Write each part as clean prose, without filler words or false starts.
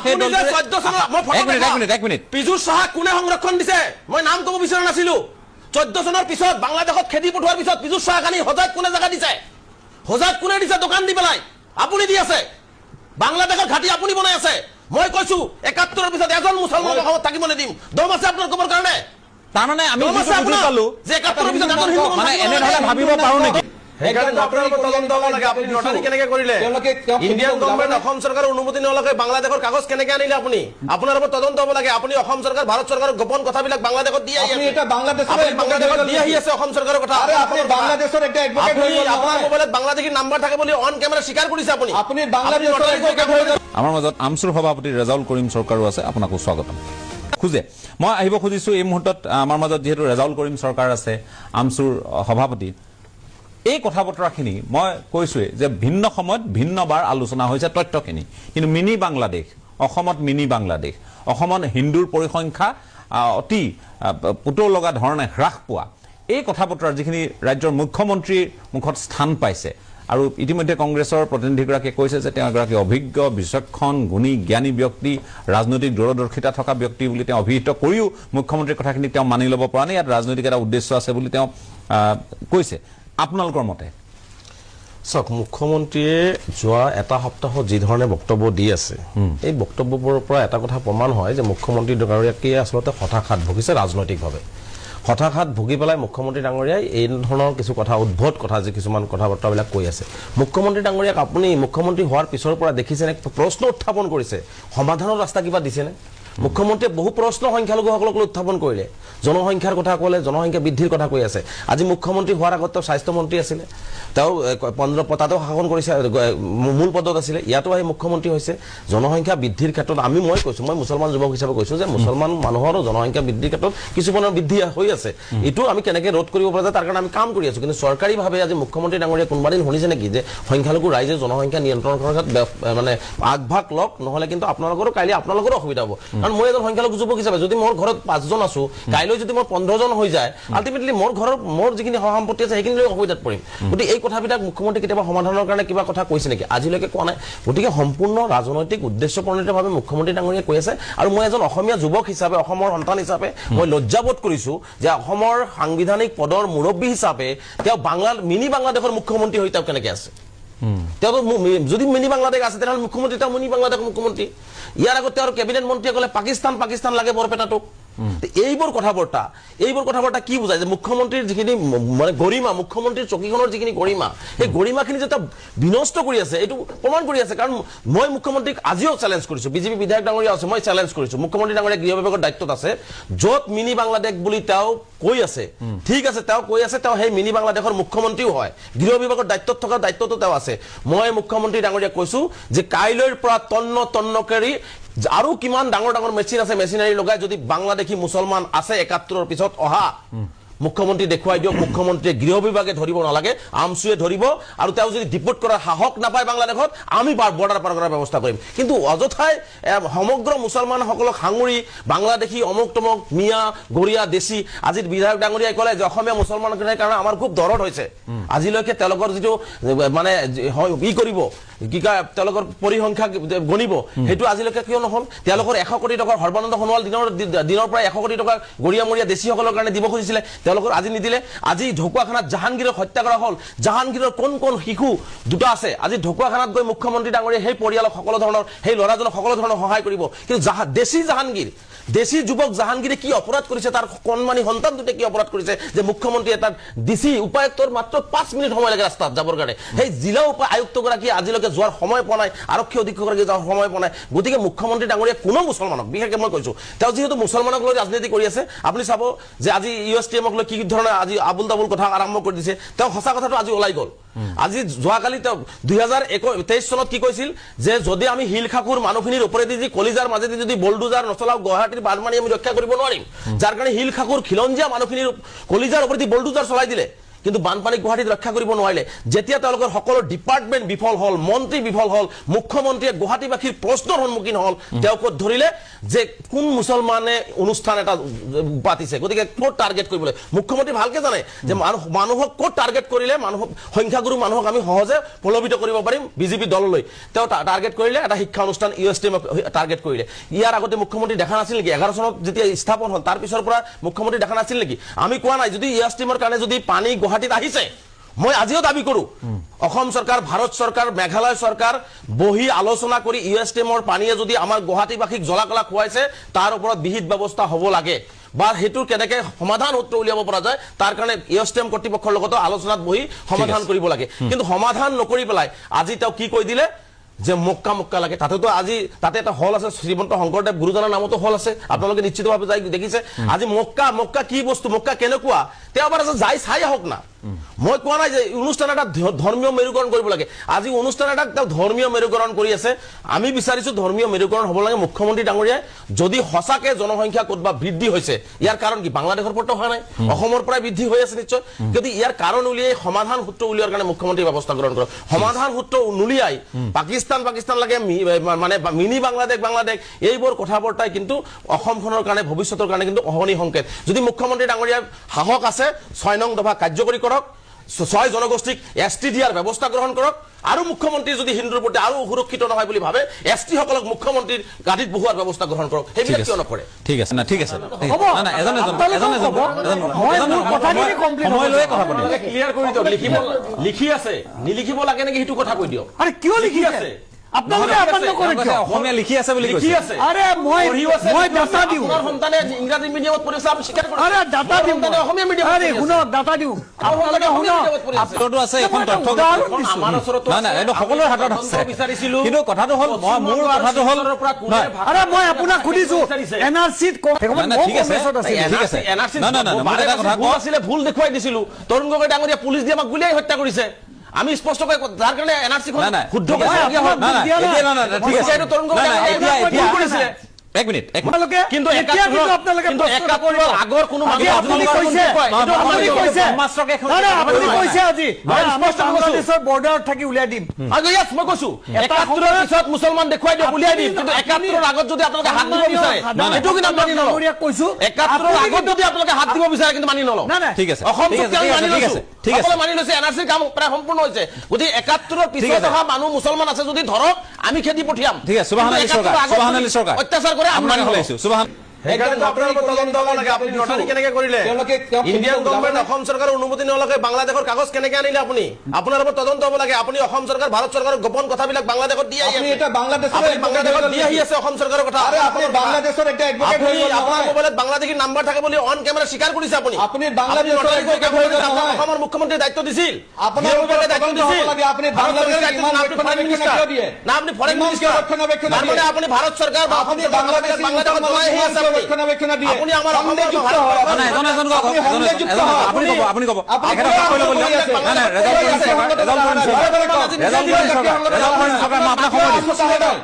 সেই দলটোৱে এক মিনিট পীযুষ চাহাক কোনে সংৰক্ষণ দিছে মই নাম ক'ব বিচৰা নাছিলো 14 চনৰ পিছত বাংলাদেশত খেদি পঠোৱাৰ পিছত পীযুষ চাহাক আনি হজাত কোনে জাগা দিছে হজাত কোনে দিছে দোকান দি পেলাই আপুনি দি আছে বাংলাদেশৰ ঘাটি আপুনি বনাই আছে মই কৈছো 71 পিছত এজন মুছলমান অসমত থাকিব নিদিম দম আছে আপোনাৰ ক'বৰ কাৰণে তাৰমানে আমি বুজি পালো যে 71 পিছত এজন হিন্দু মানে এনেধৰণে ভাবিব পাৰো নেকি ইণ্ডিয়ান গভৰ্ণমেণ্ট অসম চৰকাৰৰ অনুমতি নলকে বাংলাদেশৰ কাগজ কেনেকে আনিলে আপুনি আপোনাৰ ওপৰত তদন্ত হ'ব লাগে আপুনি অসম চৰকাৰ ভাৰত চৰকাৰৰ গোপন কথাবিলাক বাংলাদেশত দি আহি আছে এটা বাংলাদেশত দি আহি আছে অসম চৰকাৰৰ কথা আপুনি বাংলাদেশৰ একটা এডভোকেট হৈ গ'ল আপোনাৰ মোবাইলত বাংলাদেশী নাম্বাৰ থাকে বুলি অন কেমেৰা স্বীকাৰ কৰিছে আপুনি আপুনি বাংলাদেশৰ এডভোকেট হৈ গ'ল আমাৰ মাজত আমছুৰ সভাপতি ৰেজাউল কৰিম চৰকাৰো আছে আপোনাকো স্বাগতম খুজে মই আহিব খুজিছো এই মুহূৰ্তত আমাৰ মাজত যেহেতু ৰেজাউল কৰিম চৰকাৰ আছে আমছুৰ সভাপতি এই কথা বতৰাখিনি মই কৈছোৱে যে ভিন্ন সময়ত ভিন্নবাৰ আলোচনা হৈছে তথ্যখিনি কিন্তু মিনি বাংলাদেশ অসমত মিনি বাংলাদেশ অসমত হিন্দুৰ পৰিসংখ্যা অতি পুতৌ লগা ধৰণে হ্ৰাস পোৱা এই কথা বতৰাৰ যিখিনি ৰাজ্যৰ মুখ্যমন্ত্ৰীৰ মুখত স্থান পাইছে আৰু ইতিমধ্যে কংগ্ৰেছৰ প্ৰতিনিধিগৰাকীয়ে কৈছে যে তেওঁ এগৰাকী অভিজ্ঞ বিচক্ষণ গুণী জ্ঞানী ব্যক্তি ৰাজনৈতিক দূৰদৰ্শিতা থকা ব্যক্তি বুলি তেওঁ অভিহিত কৰিও মুখ্যমন্ত্ৰীৰ কথাখিনি তেওঁ মানি ল'ব পৰা নাই ইয়াত ৰাজনৈতিক এটা উদ্দেশ্য আছে বুলি তেওঁ কৈছে আপোনালোকৰ মতে চাওক মুখ্যমন্ত্ৰীয়ে যোৱা এটা সপ্তাহত যি ধৰণে বক্তব্য দি আছে এই বক্তব্যবোৰৰ পৰা এটা কথা প্ৰমাণ হয় যে মুখ্যমন্ত্ৰী ডাঙৰীয়াকে আচলতে হতাশাত ভুগিছে ৰাজনৈতিকভাৱে হতাশাত ভুগি পেলাই মুখ্যমন্ত্ৰী ডাঙৰীয়াই এই ধৰণৰ কিছু কথা উদ্ভট কথা যে কিছুমান কথা বতৰাবিলাক কৈ আছে মুখ্যমন্ত্ৰী ডাঙৰীয়াক আপুনি মুখ্যমন্ত্ৰী হোৱাৰ পিছৰ পৰা দেখিছেনে প্ৰশ্ন উত্থাপন কৰিছে সমাধানৰ ৰাস্তা কিবা দিছেনে মুখ্যমন্ত্ৰীয়ে বহু প্ৰশ্ন সংখ্যালঘুসকলক উত্থাপন কৰিলে জনসংখ্যাৰ কথা ক'লে জনসংখ্যা বৃদ্ধিৰ কথা কৈ আছে আজি মুখ্যমন্ত্ৰী হোৱাৰ আগত তেওঁ স্বাস্থ্যমন্ত্ৰী আছিলে তেওঁ 15 তাতো শাসন কৰিছে মূল পদত আছিলে ইয়াতো আহি মুখ্যমন্ত্ৰী হৈছে জনসংখ্যা বৃদ্ধিৰ ক্ষেত্ৰত মই কৈছো মই মুছলমান যুৱক হিচাপে কৈছো যে মুছলমান মানুহৰ জনসংখ্যা বৃদ্ধিৰ ক্ষেত্ৰত কিছুমানৰ বৃদ্ধি হৈ আছে এইটো আমি কেনেকৈ ৰোধ কৰিব পৰা যায় তাৰ কাৰণে আমি কাম কৰি আছো কিন্তু চৰকাৰীভাৱে আজি মুখ্যমন্ত্ৰী ডাঙৰীয়া কোনোবা দিন শুনিছে নেকি যে সংখ্যালঘু ৰাইজে জনসংখ্যা নিয়ন্ত্ৰণ কৰাৰ মানে আগভাগ লওক নহ'লে কিন্তু আপোনালোকৰো কাইলৈ আপোনালোকৰো অসুবিধা হ'ব কাৰণ মই এজন সংখ্যালঘু যুৱক হিচাপে যদি মোৰ ঘৰত 5 জন আছো কাইলৈ যদি মোৰ 15 জন হৈ যায় আলটিমেটলি মোৰ ঘৰৰ মোৰ যিখিনি সম্পত্তি আছে সেইখিনি লৈ অসুবিধাত পৰিম গতিকে এই কথাবিলাক মুখ্যমন্ত্ৰী কেতিয়াবা সমাধানৰ কাৰণে কিবা কথা কৈছে নেকি আজিলৈকে কোৱা নাই গতিকে সম্পূৰ্ণ ৰাজনৈতিক উদ্দেশ্যপ্ৰণীতভাৱে মুখ্যমন্ত্ৰী ডাঙৰীয়াই কৈ আছে আৰু মই এজন অসমীয়া যুৱক হিচাপে অসমৰ সন্তান হিচাপে মই লজ্জাবোধ কৰিছো যে অসমৰ সাংবিধানিক পদৰ মুৰব্বী হিচাপে তেওঁ মিনি বাংলাদেশৰ মুখ্যমন্ত্ৰী হৈ তেওঁ কেনেকৈ আছে তেওঁ যদি মিনি বাংলাদেশ আছে তেনেহ'লে মুখ্যমন্ত্ৰী তেওঁ মিনি বাংলাদেশৰ মুখ্যমন্ত্ৰী ইয়াৰ আগতে আৰু কেবিনেট মন্ত্ৰীয়ে ক'লে পাকিস্তান লাগে বৰপেটাটোক এইবোৰ কথাবাৰ্তা কি বুজায় যে মুখ্যমন্ত্ৰীৰ যিখিনি মানে গৰিমা মুখ্যমন্ত্ৰীৰ চকীখনৰ যিখিনি গৰিমা সেই গৰিমাখিনি যে বিনষ্ট কৰি আছে এইটো প্ৰমাণ কৰি আছে কাৰণ মই মুখ্যমন্ত্ৰীক আজিও চেলেঞ্জ কৰিছো বিজেপি বিধায়ক ডাঙৰীয়া আছে মই চেলেঞ্জ কৰিছো মুখ্যমন্ত্ৰী ডাঙৰীয়া গৃহ বিভাগৰ দায়িত্বত আছে য'ত মিনি বাংলাদেশ বুলি তেওঁ কৈ আছে ঠিক আছে তেওঁ কৈ আছে তেওঁ সেই মিনি বাংলাদেশৰ মুখ্যমন্ত্ৰীও হয় গৃহ বিভাগৰ দায়িত্বত থকা দায়িত্বটো তেওঁ আছে মই মুখ্যমন্ত্ৰী ডাঙৰীয়াক কৈছো যে কাইলৈৰ পৰা তন্নকৰি আৰু কিমান ডাঙৰ মেচিন আছে মেচিনাৰী লগাই যদি বাংলাদেশী মুছলমান আছে 71 পিছত অহা মুখ্যমন্ত্ৰী দেখুৱাই দিয়ক মুখ্যমন্ত্ৰীয়ে গৃহ বিভাগে ধৰিব নালাগে আমছুৱে ধৰিব আৰু তেওঁ যদি ডিপোৰ্ট কৰাৰ সাহস নাপায় বাংলাদেশত আমি বৰ্ডাৰ পাৰ কৰাৰ ব্যৱস্থা কৰিম কিন্তু অযথাই সমগ্ৰ মুছলমানসকলক সাঙুৰি বাংলাদেশী অমুক তমুক মিয়া গৰিয়া দেশী আজি বিধায়ক ডাঙৰীয়াই ক'লে যে অসমীয়া মুছলমানখিনিৰ কাৰণে আমাৰ খুব দৰদ হৈছে আজিলৈকে তেওঁলোকৰ যিটো মানে কৰিব কি কয় তেওঁলোকৰ পৰিসংখ্যা গণিব সেইটো আজিলৈকে কিয় নহ'ল তেওঁলোকৰ 100 কোটি টকাৰ সৰ্বানন্দ সোণোৱাল দিনৰ পৰা 100 কোটি টকা গৰিয়ামৰীয়া দেশীসকলৰ কাৰণে দিব খুজিছিলে তেওঁলোকৰ আজি নিদিলে আজি ঢকুৱাখানাত জাহাংগীৰক হত্যা কৰা হ'ল জাহাংগীৰৰ কোন শিশু দুটা আছে আজি ঢকুৱাখানাত গৈ মুখ্যমন্ত্ৰী ডাঙৰীয়া সেই পৰিয়ালক সকলো ধৰণৰ সেই ল'ৰাজনক সকলো ধৰণৰ সহায় কৰিব কিন্তু দেশী জাহাংগীৰ দেশী যুৱক জাহাংগীৰে কি অপৰাধ কৰিছে তাৰ কণমানি সন্তান দুটে কি অপৰাধ কৰিছে যে মুখ্যমন্ত্ৰীয়ে তাত ডিচি উপায়ুক্তৰ মাত্ৰ 5 মিনিট সময় লাগে ৰাস্তাত যাবৰ কাৰণে সেই জিলা আয়ুক্তগৰাকী আজিলৈকে যোৱাৰ সময় পোৱা নাই আৰক্ষী অধীক্ষকগৰাকী যোৱাৰ সময় পোৱা নাই গতিকে মুখ্যমন্ত্ৰী ডাঙৰীয়া কোনো মুছলমানক বিশেষকৈ মই কৈছো তেওঁ যিহেতু মুছলমানক লৈ ৰাজনীতি কৰি আছে আপুনি চাব যে আজি ইউএছটিএমক লৈ কি ধৰণৰ আজি আবুল তাবুল কথা আৰম্ভ কৰি দিছে তেওঁ সঁচা কথাটো আজি ওলাই গ'ল আজি যোৱাকালি তেওঁ 2023 চনত কি কৈছিল যে যদি আমি হিলখাকুৰ মানুহখিনিৰ ওপৰেদি যি কলিজাৰ মাজেদি যদি বলডুজাৰ নচলাও গুৱাহাটীৰ বানমানি আমি ৰক্ষা কৰিব নোৱাৰিম যাৰ কাৰণে হিলখাকুৰ খিলঞ্জীয়া মানুহখিনিৰ কলিজাৰ ওপৰেদি বলডুজাৰ চলাই দিলে কিন্তু বানপানী গুৱাহাটীত ৰক্ষা কৰিব নোৱাৰিলে যেতিয়া তেওঁলোকৰ সকলো ডিপাৰ্টমেণ্ট বিফল হ'ল মন্ত্ৰী বিফল হ'ল মুখ্যমন্ত্ৰীয়ে গুৱাহাটীবাসীৰ প্ৰশ্নৰ সন্মুখীন হ'ল তেওঁক ধৰিলে যে কোন মুছলমানে অনুষ্ঠান এটা পাতিছে গতিকে ক'ত টাৰ্গেট কৰিব লাগে মুখ্যমন্ত্ৰী ভালকে জানে যে মানুহক ক'ত টাৰ্গেট কৰিলে মানুহক সংখ্যাগুৰু মানুহক আমি সহজে প্ৰলোভিত কৰিব পাৰিম বিজেপি দললৈ তেওঁ টাৰ্গেট কৰিলে এটা শিক্ষা অনুষ্ঠান ইউএছটিএম টাৰ্গেট কৰিলে ইয়াৰ আগতে মুখ্যমন্ত্ৰী দেখা নাছিল নেকি 11 চনত যেতিয়া স্থাপন হ'ল তাৰ পিছৰ পৰা মুখ্যমন্ত্ৰী দেখা নাছিল নেকি আমি কোৱা নাই যদি ইউএছটিএমৰ কাৰণে যদি পানী গুৱাহাটীত আহিছে মই আজিও দাবী কৰো অসম সৰকাৰ ভাৰত সৰকাৰ মেঘালয় সৰকাৰ বহি আলোচনা কৰি ইউএছটিএমৰ পানীয়ে যদি আমাৰ গুৱাহাটীবাসীক জলাকলা খুৱাইছে তাৰ ওপৰত বিহিত ব্যৱস্থা হ'ব লাগে বা হেতুৰ কেনেকে সমাধান সূত্ৰ উলিয়াব পৰা যায় তাৰ কাৰণে ইউএছটিএম কৰ্তৃপক্ষৰ লগত আলোচনাত বহি সমাধান কৰিব লাগে কিন্তু সমাধান নকৰি পেলাই আজি তেওঁ কি কৈ দিলে যে মক্কা লাগে তাতেতো আজি তাতে এটা হল আছে শ্ৰীমন্ত শংকৰদেৱ গুৰুজনাৰ নামতো হল আছে আপোনালোকে নিশ্চিতভাৱে যাই দেখিছে আজি মক্কা কি বস্তু মক্কা কেনেকুৱা তেওঁ আবাৰ যাই চাই আহক না মই কোৱা নাই যে অনুষ্ঠান এটা ধৰ্মীয় মেৰুকৰণ কৰিব লাগে আজি অনুষ্ঠান এটা ধৰ্মীয় মেৰুকৰণ কৰি আছে আমি বিচাৰিছো ধৰ্মীয় মেৰুকৰণ হ'ব লাগে মুখ্যমন্ত্ৰী ডাঙৰীয়াই যদি হসাকে জনসংখ্যা কতবা বৃদ্ধি হৈছে ইয়াৰ কাৰণ কি বাংলাদেশৰ পৰতো হোৱা নাই অসমৰ পৰা বৃদ্ধি হৈ আছে নিশ্চয় যদি ইয়াৰ কাৰণ উলিয়াই সমাধান সূত্ৰ উলিয়াৰ কাৰণে মুখ্যমন্ত্ৰী ব্যৱস্থা গ্ৰহণ কৰক সমাধান সূত্ৰ নুলিয়াই পাকিস্তান লাগে মানে মিনি বাংলাদেশ এইবোৰ কথাবৰ্তাই কিন্তু অসমখনৰ কাৰণে ভৱিষ্যতৰ কাৰণে কিন্তু অহনি সংকেত যদি মুখ্যমন্ত্ৰী ডাঙৰীয়াৰ সাহস আছে 6 নং দফা কাৰ্যকৰী কৰক 6 জনগোষ্ঠীক এসটি দিয়াৰ ব্যৱস্থা গ্ৰহণ কৰক আৰু মুখ্যমন্ত্ৰী যদি হিন্দুৰ প্ৰতি আৰু সুৰক্ষিত নহয় বুলি ভাবে এসটি সকলক মুখ্যমন্ত্ৰীৰ গাদীত বহুৱাৰ ব্যৱস্থা গ্ৰহণ কৰক হেবিলা কিয় নকৰে ঠিক আছে না ঠিক আছে না এজন সময় লৈ কথা পাতিম ক্লিয়াৰ কৰি দিয়ক লিখি আছে নিলিখিব লাগে নেকি হেতু কথা কৈ দিয়ক আরে কিয় লিখি আছে আপোনালোকে আপন্ন কৰে কিয় অসমীয়া লিখি আছে বুলি লিখি কৈছে আছে আৰে মই ডাটা দিও আপোনাৰ সন্তানে ইংৰাজী মিডিয়ামত পঢ়িছে আপুনি স্বীকাৰ কৰক আৰে ডাটা দিও সন্তানে অসমীয়া মিডিয়ামত আৰে শুনো ডাটা দিও আপোনালোকে শুনো আপোনাৰটো আছে এখন তথ্য আমাৰ ওচৰত না এইটো সকলোৰ হাতত আছে বিচাৰিছিলো কিন্তু কথাটো হ'ল মোৰ কথাটো হ'ল আরে মই আপোনাক খুদিছো এনআরসিত না ঠিক আছে ঠিক আছে না মই এটা কথা ভুল আছিলে ভুল দেখুৱাই দিছিলো তৰুণ গগৈ ডাঙৰীয়া পুলিচ দিয়ে আমাক গুলিয়াই হত্যা কৰিছে আমি স্পষ্টকৈ যাৰ কাৰণে এনআৰসি খন শুদ্ধ না ঠিক আছে তৰুণ গগৈ এতিয়া কৰিছিলে এক মিনিট আপোনালোকে কিন্তু আপোনালোকে কিন্তু একাত্তৰৰ আগৰ কোনো আজি আপুনি কৈছে আপুনি কৈছে আজি বাংলাদেশৰ বৰ্ডাৰত থাকি উলিয়াই দিম আজি ইয়াত মই কৈছো 71ৰ পিছত মুছলমান দেখুৱাই দিও উলিয়াই দিম কিন্তু 71ৰ আগত যদি আপোনালোকে হাত দিব বিচাৰে এটো কিন্তু আমি মানি নলওঁ কৈছো 71ৰ আগত যদি আপোনালোকে হাত দিব বিচাৰে কিন্তু মানি নলওঁ ঠিক আছে অসম চুক্তি আমি মানি লৈছো ঠিক আছে সকলো মানি লৈছে এনআৰসিৰ কাম প্ৰায় সম্পূৰ্ণ হৈছে গতি 71ৰ পিছত অহা মানুহ মুছলমান আছে যদি ধৰক আমি খেদি পঠিয়াম ঠিক আছে সুবহান আলী চৰকাৰ অত্যাচাৰ কৰে আপোনাক হলাইছো সুবহান তদন্ত হ'ব লাগে আপুনি নটাৰী কেনেকে কৰিলে ইণ্ডিয়ান গভৰ্ণমেণ্ট অসম চৰকাৰৰ অনুমতি নলকে বাংলাদেশৰ কাগজ কেনেকে আনিলে আপুনি আপোনাৰ ওপৰত তদন্ত হ'ব লাগে আপুনি অসম চৰকাৰ ভাৰত চৰকাৰৰ গোপন কথাবিলাক বাংলাদেশত দি আহি আপনি আছে এটা বাংলাদেশৰ বাংলাদেশত দি আহি আছে অসম চৰকাৰৰ কথা আৰে আপনি বাংলাদেশৰ একটা এডভোকেট আপুনি হৈ গ'ল আপোনাৰ নহয় মোবাইলত বাংলাদেশী নাম্বাৰ থাকে বুলি অন কেমেৰা স্বীকাৰ কৰিছে আপুনি আপুনি বাংলাদেশৰ এডভোকেট হৈ গ'ল নহয় অসমৰ মুখ্যমন্ত্ৰীয়ে দায়িত্ব দিছিল আপোনাৰ ওপৰত তদন্ত হ'ব লাগে আপুনি বাংলাদেশৰ ইমান ৰক্ষণাবেক্ষণ কিয় দিয়ে না আপনি ফৰেন ইমান মিনিষ্টাৰ ৰক্ষণাবেক্ষণ তাৰ মানে আপুনি ভাৰত চৰকাৰ বা আপনি বাংলাদেশৰ বাংলাদেশত জনাই আহি আছে আপুনি ৰক্ষণাবেক্ষণ দিয়ে আপুনি আমাৰ অসমৰ আপুনি কব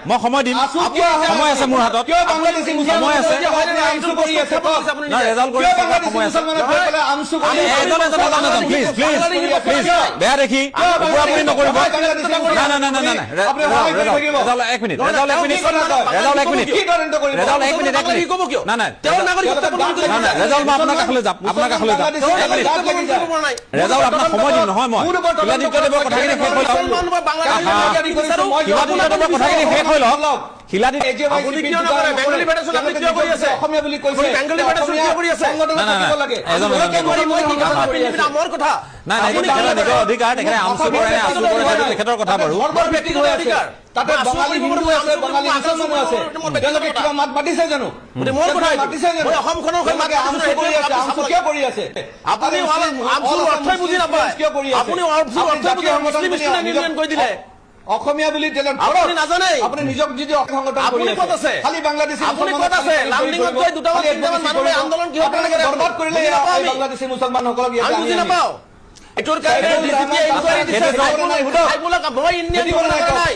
মই সময় দিম সময় আছে মোৰ হাতত কিয় বাংলাদেশী সময় আছে আমসু কৰি আছে ৰেজাল্ট কৰি সময় আছে আমসু কৰি প্লিজ বেয়া দেখি আপুনি নকৰিব এক মিনিট ৰেজাল্ট এক মিনিট না ৰেজাল্ট মই আপোনাৰ কাষলৈ যাম ৰেজাল্ট আপোনাক সময় দিম নহয় মই শিলাদিত্যদেৱৰ কথাখিনি শেষ হৈ লওক কথাখিনি শেষ হৈ লওক আপুনি কিয় নকৰে বেংগলী ফেডাৰেচন আপুনি কিয় কৰি আছে অসমীয়া বুলি কৈছে বেংগলী ফেডাৰেচন কিয় কৰি আছে মোৰ কথা নিজৰ অধিকাৰ তেখেতে আমচু কৰে আচু কৰে সেইটো তেখেতৰ কথা বাৰু তাতে বঙালী হিন্দু আছে বঙালী মুছলমান আছে তেওঁলোকে কিবা মাত মাতিছে জানো মোৰ কথা মাতিছে জানো মই অসমখনৰ হৈ মাত আমচু কৰি আছে আমচু কিয় কৰি আছে আপুনি আমচুৰ অৰ্থই বুজি নাপায় কিয় কৰি আছে আপুনি আমচুৰ অৰ্থই বুজি মুছলিম ষ্টুডেণ্ট ইউনিয়ন কৈ দিলে অসমীয়া বুলি আপুনি নাজানে আপুনি নিজক যদি সংগঠন কৰি আপুনি ক'ত আছে খালি বাংলাদেশী আপুনি ক'ত আছে লামডিঙত গৈ দুটামান তিনিটামান মানুহে আন্দোলন কিহৰ কাৰণে কৰে বৰবাদ কৰিলে বাংলাদেশী মুছলমানসকলক আমি বুজি নাপাওঁ এটোৰ কাৰণে ডিজিপিয়ে ইনকুৱাৰী দিছে মই ইণ্ডিয়ান গভৰ্ণমেণ্ট নাই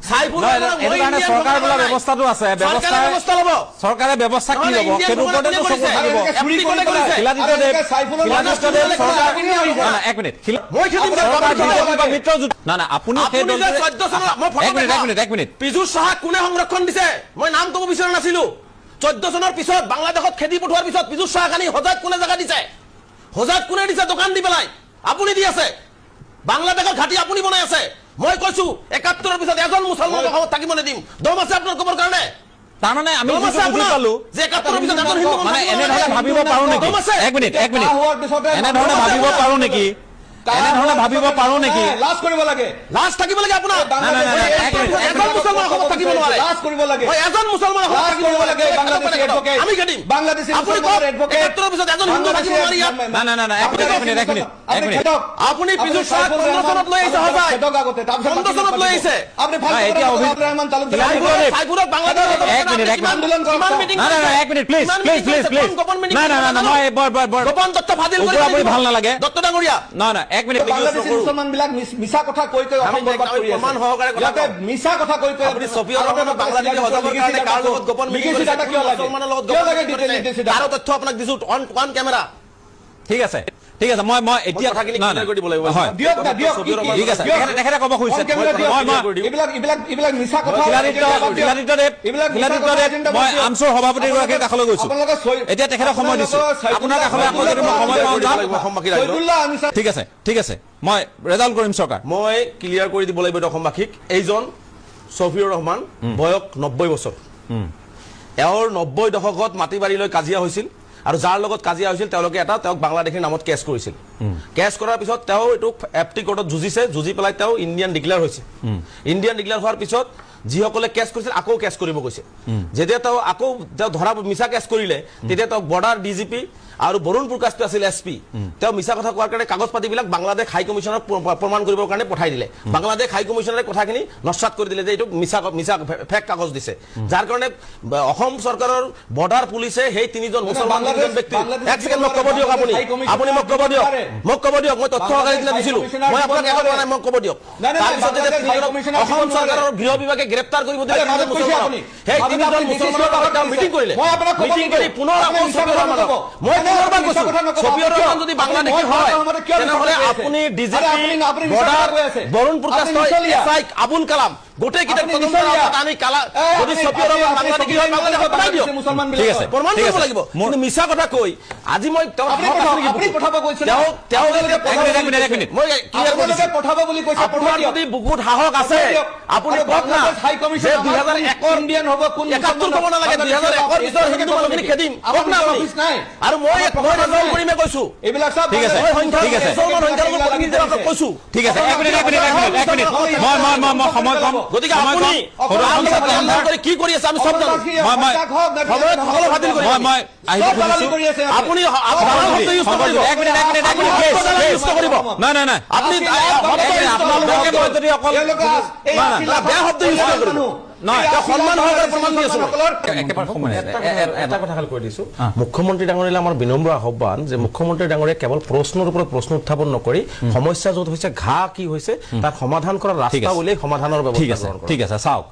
সাইফুল নহয়, ৰহমানক এইটো মই কাৰণে ইণ্ডিয়ান চৰকাৰ বোলা ভোটাৰ নাই। ব্যৱস্থাটো আছে চৰকাৰে ব্যৱস্থা ল'ব। চৰকাৰে ব্যৱস্থা কি নহ'লে ল'ব ইণ্ডিয়ান সেইটো ভোটাৰ ওপৰতেতো কোনে চকু কৰিছে? থাকিব এপ্ৰি কোনে কৰিছে? শিলাজিৎদেৱ চাইফুলৰ শিলাজিৎদেৱ নাম চৰকাৰ আপুনি আহিছে। নাই, নাই, এক মিনিট মই খেদিম দে, চৰকাৰ আপুনি বিৰোধী খেদিব বা লাগে। মিত্ৰজোঁট নাই নাই আপুনি সেই আপুনি যে দলটোৰে 14 চনৰ মই ফটো এক মিনিট দেখাম। এক মিনিট পীযুষ চাহাক কোনে সংৰক্ষণ দিছে মই নাম ক'ব বিচৰা নাছিলো 14 চনৰ পিছত বাংলাদেশত খেদি পঠোৱাৰ পিছত পীযুষ চাহাক আনি হজাত কোনে জাগা দিছে হজাত কোনে দিছে দোকান দি পেলাই আপুনি দি আছে বাংলাদেশৰ ঘাটি আপুনি বনাই আছে মই কৈছো 71ৰ পিছত এজন মুছলমান অসমত থাকিব নিদিম দম আছে আপোনাৰ ক'বৰ কাৰণে তাৰমানে আমি দম আছে যিটো বুজি আপোনাৰ? পালো যে 71ৰ পিছত এজন হিন্দু মানে থাকিব এনেধৰণে নালাগে। ভাবিব পাৰো নেকি দম আছে? এক মিনিট হোৱাৰ পিছতে এনেধৰণে ভাবিব পাৰো নেকি এনেধৰণে ভাবিব পাৰো নেকি লাজ কৰিব লাগে লাজ থাকিব লাগে আপোনাৰ নাই, নাই, নাই, এক মিনিট, এক এজন মুছলমান অসমত থাকিব নোৱাৰে লাজ কৰিব লাগে হয়, এজন মুছলমান অসমত লাজ থাকিব কৰিব নোৱাৰে। লাগে বাংলাদেশী এডভোকেট আমি খেদিম বাংলাদেশী আপুনি মুছলমানৰ কওক, এডভোকেট 71ৰ পিছত এজন হিন্দু থাকিব নোৱাৰে ইয়াত নাই, নাই, নাই, নাই, এক মিনিট, এক মিনিট, এক মিনিট, এক মিনিট। আপুনি পীযুষ চাহাক 15 চনত লৈ আহিছে সজাই 15 চনত লৈ আহিছে আপনি নাই, এতিয়া রহমান তালুকদার শিলাজিৎ সাইফুলক বাংলাদেশৰ এক মিনিট, এক মিনিট। আন্দোলন কৰক। কিমান মিটিং নাই, নাই, নাই, এক minute, please, please, please, please। নাই, নাই, নাই, নাই, মই বৰ গোপন তথ্য ফাদিল কৰি ওপৰা-ওপৰি ভাল নালাগে। দত্ত ডাঙৰীয়া নাই নাই এক মিনিট বাংলাদেশী মুছলমান বিলাক মিছা কথা কৈ কৈ অসম বৰবাদ কৰি আছে প্ৰমাণ সহকাৰে কথা ইয়াতে কওক। মিছা কথা কৈ কৈ আপুনি ছফিউৰ ৰহমানক বাংলাদেশী সজাবৰ কাৰণে কাৰ লগত গোপন মিটিং কৰিছে মুছলমানৰ লগত কিয় লাগে গোপন মিটিং কৰিছে তাৰো তথ্য আপোনাক দিছো অন কেমেৰা ঠিক আছে মই এতিয়া কথাখিনি নাই, clear নাই। কৰি দিব লাগিব। হয় দিয়ক না দিয়ক ঠিক আছে তেখেতে ক'ব খুজিছে এইবিলাক মিছা কথা শিলাজিৎদেৱ মই আমচুৰ সভাপতিগৰাকীৰ কাষলৈ গৈছো এতিয়া তেখেতক সময় দিছো আপোনাৰ কাষলৈ আকৌ যদি মই সময় পাওঁ যাম অসমবাসী ৰাইজৰ। ঠিক আছে মই ৰেজাল্ট কৰিম চৰকাৰ মই ক্লিয়াৰ কৰি দিব লাগিব অসমবাসীক এইজন ছফিউৰ ৰহমান বয়স 90 বছৰ এওঁৰ 90 দশকত মাটি বাৰী লৈ কাজিয়া হৈছিল আৰু যাৰ লগত কাজিয়া হৈছিল তেওঁলোকে তেওঁক বাংলাদেশীৰ নামত কেছ কৰিছিল কেছ কৰাৰ পিছত তেওঁ এইটো এফটি কোৰ্টত যুঁজি পেলাই তেওঁ ইণ্ডিয়ান ডিক্লেয়াৰ হৈছে ইণ্ডিয়ান ডিক্লেয়াৰ হোৱাৰ পিছত যিসকলে কেছ কৰিছিল আকৌ কেছ কৰিব গৈছে যেতিয়া তেওঁ আকৌ ধৰা মিছা কেছ কৰিলে তেতিয়া তেওঁক বৰ্ডাৰ ডিজিপি আৰু বৰুণ প্ৰকাশটো আছিল এছপি তেওঁ মিছা কথা কোৱাৰ কাৰণে কাগজ পাতিবিলাক বাংলাদেশ হাই কমিছনত প্ৰমাণ কৰিবৰ কাৰণে পঠাই দিলে বাংলাদেশ হাই কমিছনাৰে কথাখিনি নস্যাৎ কৰি দিলে যে এইটো মিছা ফেক কাগজ দিছে যাৰ কাৰণে অসম চৰকাৰৰ বৰ্ডাৰ পুলিচে সেই তিনিজন মুছলমান ব্যক্তি এক ছেকেণ্ড মোক ক'ব দিয়ক আপুনি মোক ক'ব দিয়ক মই তথ্য সহকাৰে দিছিলো মই আপোনাক একো কোৱা নাই মোক ক'ব দিয়ক তাৰপিছত যেতিয়া অসম চৰকাৰৰ গৃহ বিভাগে গ্ৰেপ্তাৰ কৰিব দিলে সেই তিনিজন মুছলমানৰ লগত তেওঁ মিটিং কৰিলে মিটিং কৰি পুনৰ আকৌ ছফিউৰ ৰহমানক মই ছফিউৰ ৰহমান যদি বাংলাদেশী হয় তেনেহলে আপুনি ডিজিপি বৰ্ডাৰ বৰুণ প্ৰকাশ এছআই আবুল কালাম গোটেই কিটা আমি কালা যদি ছফিউৰ ৰহমান বাংলাদেশী হয় বাংলাদেশত পঠাই দিয়ক ঠিক আছে প্ৰমাণ কৰিব লাগিব কিন্তু মিছা কথা কৈ আজি মই তেওঁ মই ক্লিয়াৰ কৰিছো পঠাব বুলি কৈছে আপোনাৰ যদি বুকুত সাহস আছে আপুনি কওক না যে 2001 ইণ্ডিয়ান হ'ব কোন 71 ক'ব নালাগে 2001 পিছৰ হিন্দু মানুহখিনি খেদিম কওক না আপুনি আৰু মই ৰেজাল্ট কৰিমে কৈছো এইবিলাক সব ঠিক আছে মই সংখ্যা ঠিক আছে মুছলমান সংখ্যালঘু প্ৰতিনিধি আপোনাক কৈছো ঠিক আছে এক মিনিট মই সময় কম গতিকে আপুনি কৰি কি কৰি আছে আমি সব জানো সময়ত সকলো বাতিল কৰি মই আহিব খুজিছো আপুনি শব্দ ইউজ কৰিব এক মিনিট ইউজ কৰিব নাই নাই নাই আপুনি আপোনালোকে মই যদি অকল বেয়া শব্দ ইউজ কৰিব নহয় সন্মান সহকাৰে প্ৰমাণ দি আছো একেবাৰে সময় নাই। এটা কথা খালি কৈ দিছো মুখ্যমন্ত্ৰী ডাঙৰীয়ালৈ আমাৰ বিনম্ৰ আহ্বান যে মুখ্যমন্ত্ৰী ডাঙৰীয়া কেৱল প্ৰশ্নৰ ওপৰত প্ৰশ্ন উত্থাপন নকৰি সমস্যা য'ত হৈছে ঘাঁ কি হৈছে তাক সমাধান কৰাৰ ৰাস্তা উলিয়াই সমাধানৰ ঠিক ব্যৱস্থা আছে গ্ৰহণ কৰক। ঠিক আছে চাওক